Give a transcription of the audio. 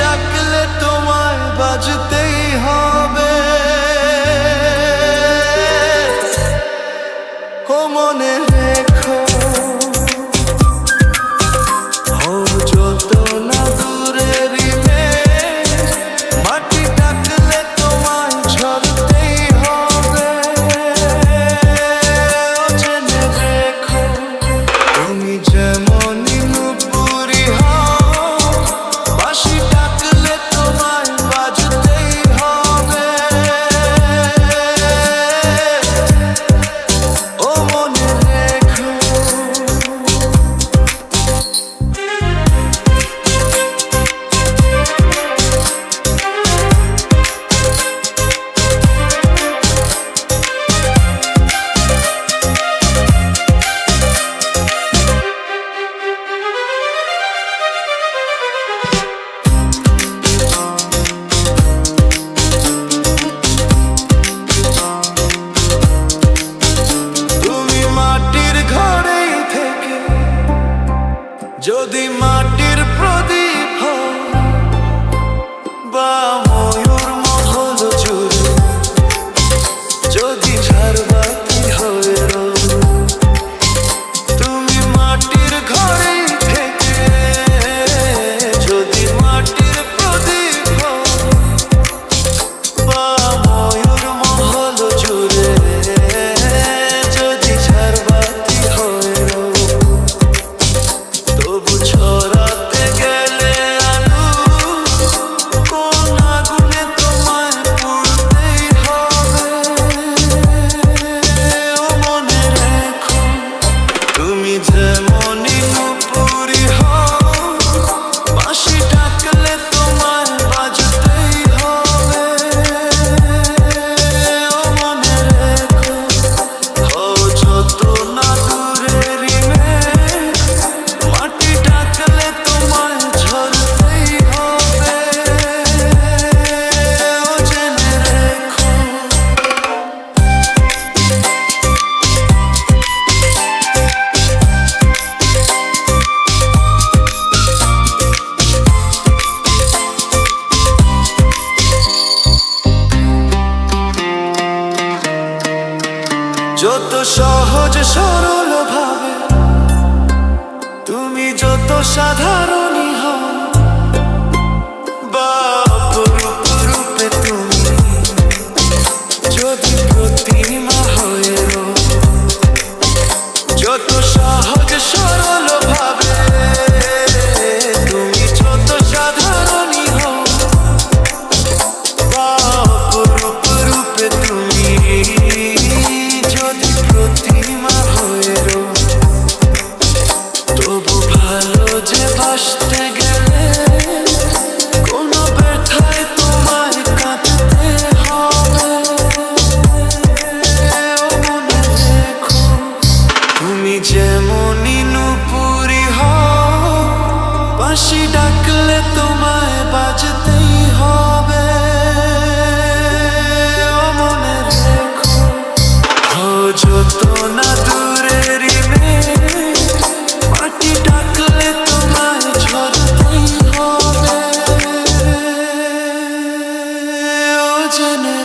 ডাকলে তোমায় বাজতেই হবে। ও মনে রেখো, ও যত না দূরেরই মেঘ, মাটি ডাকলে তোমায় ঝরতেই হবে। ও জেনে রেখো, তুমি যেমনই নুপুরি হও, বাঁশি ডাকলে তোমায় বাজতেই হবে। ও মনে রেখো। যদি মাটির প্রদীপ হও বা ময়ূর মহল জুড়ে, যদি ঝাড়বাতি হয়ে রও, তুমি মাটির ঘরেই থেকে। যদি মাটির প্রদীপ হও বা ময়ূর মহল জুড়ে, যদি ঝাড়বাতি হয়ে রও, তবু ছড়াতে গেলে আলো, কোন আগুনে তোমায় পুড়তেই হবে। ও মনে রেখো, তুমি যেমনই নুপুরি হও, বাঁশি ডাকলে তোমায় বাজতেই হবে। ও মনে রেখো, ও যত না দূরেরই মেঘ, মাটি ডাকলে তোমায় ঝরতেই হবে। ও জেনে রেখো। যত সহজ সরল ভাবে, তুমি যত সাধারণই হও, বা অপরূপ রূপে তুমি যদি প্রতিমা হয়ে রও, যত সহজ সরল ভাবে, তুমি যত সাধারণই হও, বা অপরূপ রূপে তুমি যদি প্রতিমা হয়ে রও, তবু ভালো যে বাসতে গেলে কোনো ব্যথায় তোমায় কাঁদতে হবে। ও মনে রেখো, তুমি যেমনই নুপুরি হও, বাঁশি ডাকলে তোমায় বাজতেই হবে। ও মনে রেখো, ও যত না দূরেরই মেঘ, মাটি ডাকলে তোমায় ঝরতেই হবে। ও জেনে